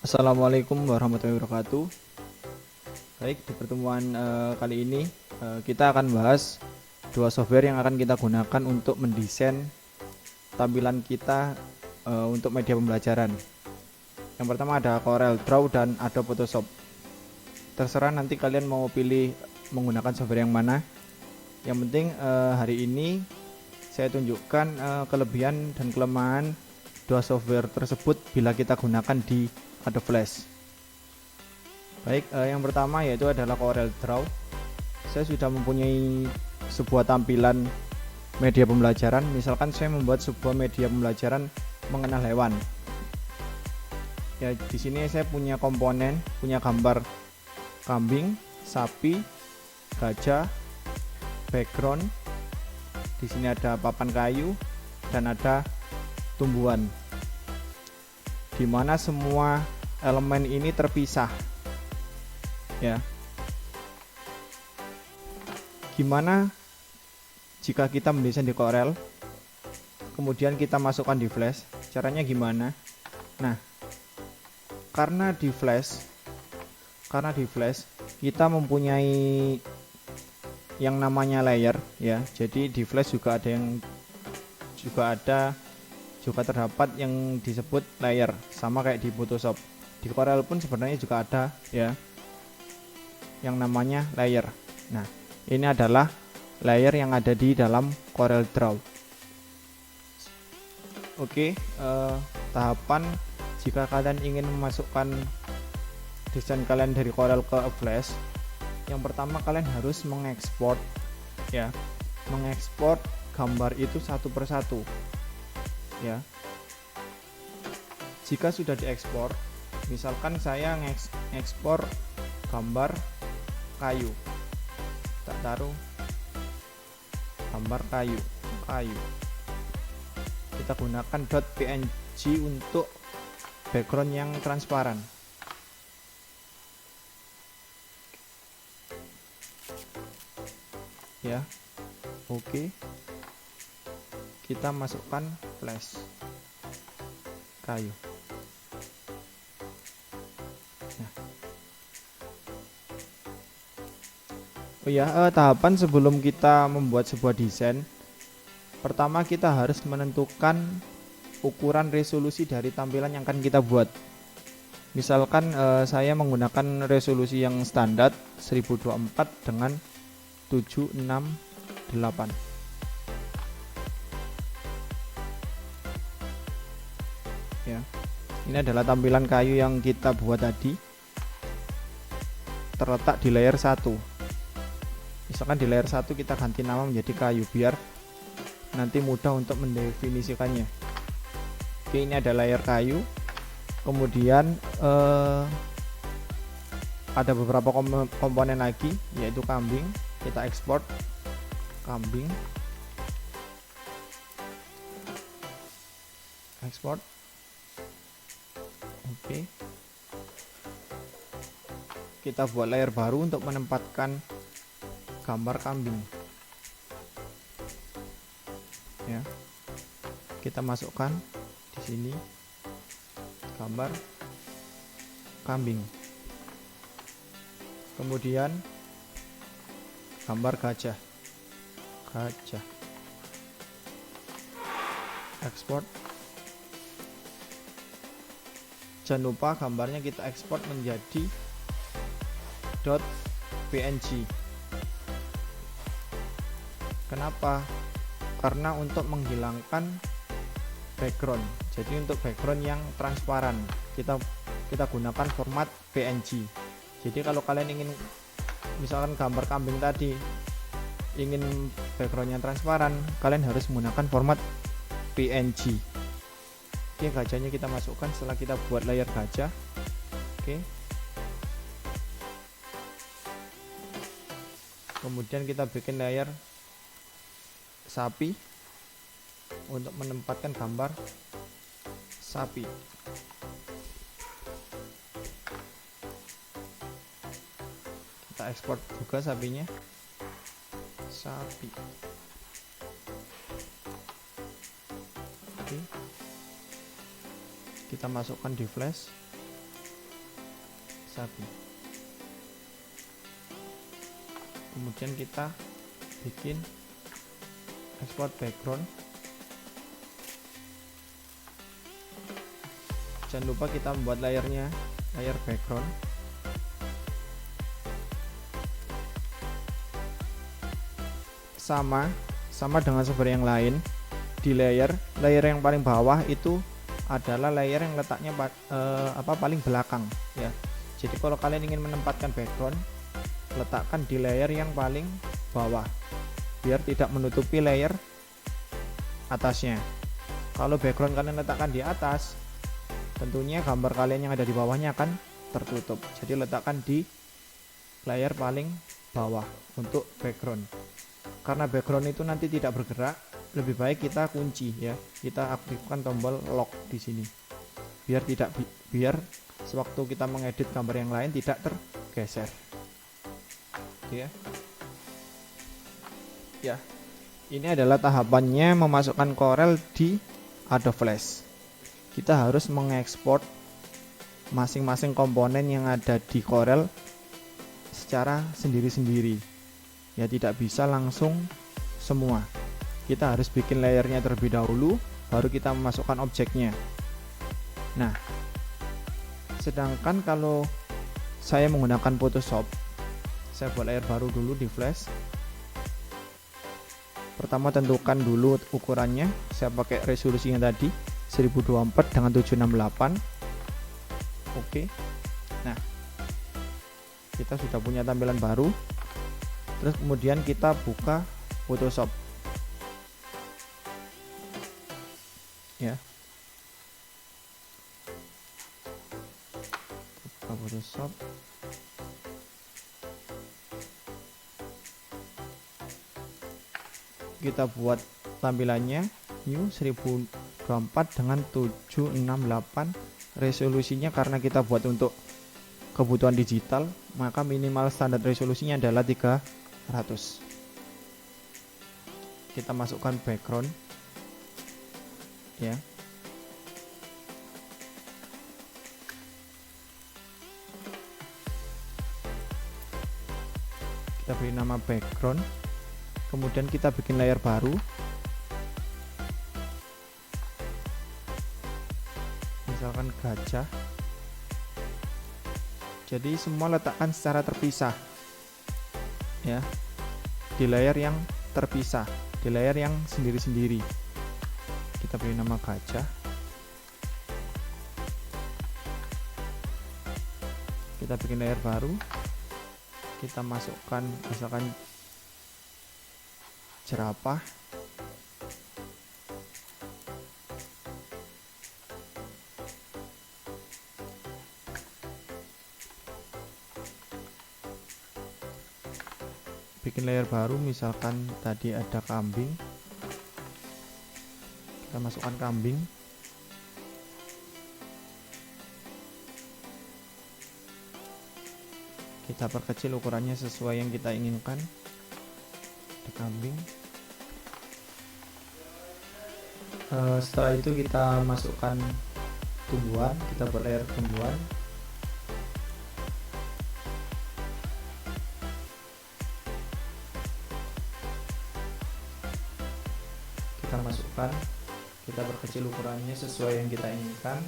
Assalamualaikum warahmatullahi wabarakatuh. Baik, di pertemuan kali ini kita akan bahas dua software yang akan kita gunakan untuk mendesain tampilan kita untuk media pembelajaran. Yang pertama ada Corel Draw dan Adobe Photoshop. Terserah nanti kalian mau pilih menggunakan software yang mana. Yang penting hari ini saya tunjukkan kelebihan dan kelemahan dua software tersebut bila kita gunakan di Adobe Flash. Baik, yang pertama yaitu adalah Corel Draw. Saya sudah mempunyai sebuah tampilan media pembelajaran. Misalkan saya membuat sebuah media pembelajaran mengenal hewan. Ya, di sini saya punya komponen, punya gambar kambing, sapi, gajah, background. Di sini ada papan kayu dan ada tumbuhan. Di mana semua elemen ini terpisah. Ya. Gimana jika kita mendesain di Corel, kemudian kita masukkan di Flash? Caranya gimana? Nah, karena di Flash kita mempunyai yang namanya layer, ya. Jadi di Flash juga terdapat yang disebut layer, sama kayak di Photoshop. Di Corel pun sebenarnya juga ada, ya, yang namanya layer. Nah, ini adalah layer yang ada di dalam Corel Draw. Oke, tahapan jika kalian ingin memasukkan desain kalian dari Corel ke Flash, yang pertama kalian harus mengekspor, ya, mengekspor gambar itu satu persatu, ya. Jika sudah diekspor, misalkan saya ngekspor gambar kayu, tak taruh gambar kayu. Kita gunakan .png untuk background yang transparan, ya. Oke, kita masukkan Flash kayu. Oh ya, tahapan sebelum kita membuat sebuah desain, pertama kita harus menentukan ukuran resolusi dari tampilan yang akan kita buat. Misalkan saya menggunakan resolusi yang standar 1024 dengan 768. Ya, ini adalah tampilan kayu yang kita buat tadi, terletak di layer 1. Misalkan di layer 1 kita ganti nama menjadi kayu biar nanti mudah untuk mendefinisikannya. Oke, ini ada layer kayu. Kemudian ada beberapa komponen lagi, yaitu kambing. Kita ekspor kambing, ekspor. Oke, kita buat layer baru untuk menempatkan gambar kambing, ya. Kita masukkan di sini gambar kambing, kemudian gambar gajah, ekspor. Jangan lupa gambarnya kita ekspor menjadi .png. Kenapa? Karena untuk menghilangkan background. Jadi untuk background yang transparan, kita gunakan format PNG. Jadi kalau kalian ingin, misalkan gambar kambing tadi ingin backgroundnya transparan, kalian harus menggunakan format PNG. Oke, gajahnya kita masukkan setelah kita buat layer gajah. Oke. Kemudian kita bikin layer sapi untuk menempatkan gambar sapi. Kita ekspor juga sapinya, sapi. Oke, kita masukkan di Flash. sapi. Kemudian kita bikin export background. Jangan lupa kita membuat layernya, layer background. Sama dengan software yang lain. Di layer yang paling bawah itu adalah layer yang letaknya paling belakang ya. Jadi kalau kalian ingin menempatkan background, letakkan di layer yang paling bawah biar tidak menutupi layer atasnya. Kalau background kalian letakkan di atas, tentunya gambar kalian yang ada di bawahnya akan tertutup. Jadi letakkan di layer paling bawah untuk background. Karena background itu nanti tidak bergerak, lebih baik kita kunci ya. Kita aktifkan tombol lock di sini. Biar sewaktu kita mengedit gambar yang lain tidak tergeser. Oke ya. Ya. Ini adalah tahapannya memasukkan Corel di Adobe Flash. Kita harus mengekspor masing-masing komponen yang ada di Corel secara sendiri-sendiri. Ya, tidak bisa langsung semua. Kita harus bikin layernya terlebih dahulu, baru kita memasukkan objeknya. Nah, sedangkan kalau saya menggunakan Photoshop, saya buat layer baru dulu di Flash. Pertama tentukan dulu ukurannya. Saya pakai resolusinya tadi 1024 dengan 768. Oke. Nah, kita sudah punya tampilan baru. Terus kemudian kita buka Photoshop ya. Buka Photoshop. Kita buat tampilannya new 1024 dengan 768. Resolusinya karena kita buat untuk kebutuhan digital, maka minimal standar resolusinya adalah 300. Kita masukkan background ya. Kita beri nama background. Kemudian kita bikin layer baru. Misalkan gajah. Jadi semua letakkan secara terpisah ya, di layer yang terpisah, di layer yang sendiri-sendiri. Kita beri nama gajah. Kita bikin layer baru. Kita masukkan misalkan jerapah. Bikin layer baru, misalkan tadi ada kambing, kita masukkan kambing. Kita perkecil ukurannya sesuai yang kita inginkan. Ada kambing. Setelah itu kita masukkan tumbuhan, kita buat layer tumbuhan. Kita masukkan, kita perkecil ukurannya sesuai yang kita inginkan.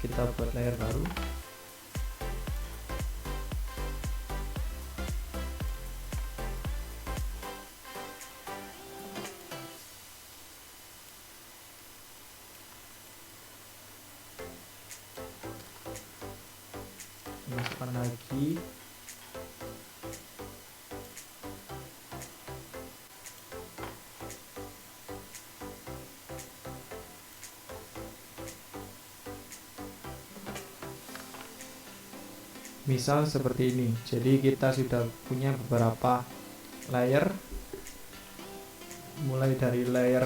Kita buat layer baru. Masukkan lagi. Misal seperti ini. Jadi kita sudah punya beberapa layer, mulai dari layer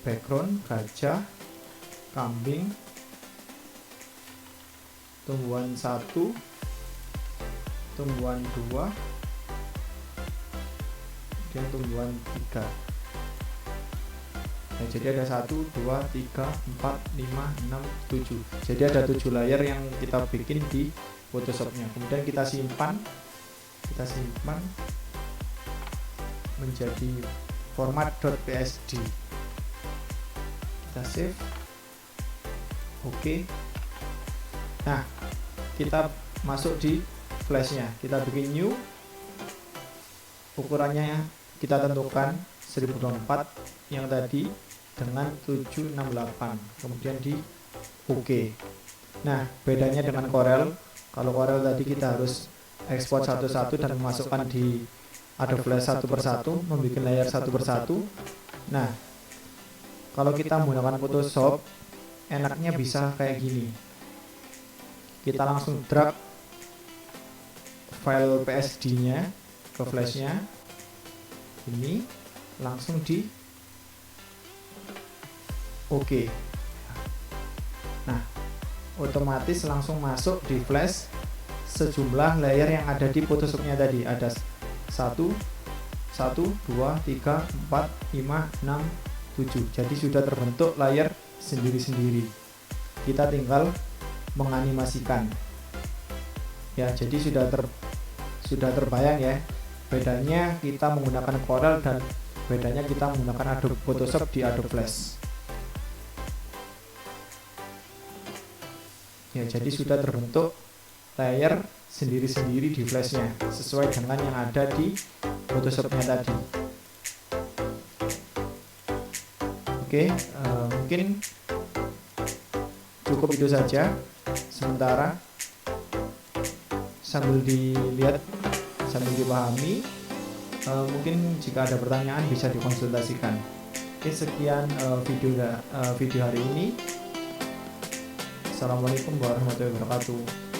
background, gajah, kambing, tumbuhan 1, tumbuhan 2, dan tumbuhan 3. Nah, jadi ada 1, 2, 3, 4, 5, 6, 7. Jadi ada 7 layer yang kita bikin di Photoshopnya. Kemudian kita simpan menjadi format .psd. Kita save. Oke. Nah, kita masuk di flashnya. Kita bikin new. Ukurannya kita tentukan 1024 yang tadi dengan 768, kemudian di OK. Nah, bedanya dengan Corel, kalau Corel tadi kita harus ekspor satu-satu dan memasukkan di Adobe Flash satu persatu, membuat layer satu persatu. Nah, kalau kita menggunakan Photoshop, enaknya bisa kayak gini. Kita langsung drag file PSD-nya ke flashnya, ini langsung di OK. Nah, otomatis langsung masuk di flash sejumlah layer yang ada di Photoshopnya tadi. Ada 1, 2, 3, 4, 5, 6, 7. Jadi sudah terbentuk layer sendiri-sendiri. Kita tinggal menganimasikan. Ya, jadi sudah terbayang ya. Bedanya kita menggunakan Corel dan bedanya kita menggunakan Adobe Photoshop di Adobe Flash. Ya, jadi sudah terbentuk layer sendiri-sendiri di flashnya sesuai dengan yang ada di Photoshopnya tadi. Oke, mungkin cukup itu saja sementara, sambil dilihat, sambil dipahami. Mungkin jika ada pertanyaan bisa dikonsultasikan. Oke, sekian video hari ini. Assalamualaikum warahmatullahi wabarakatuh.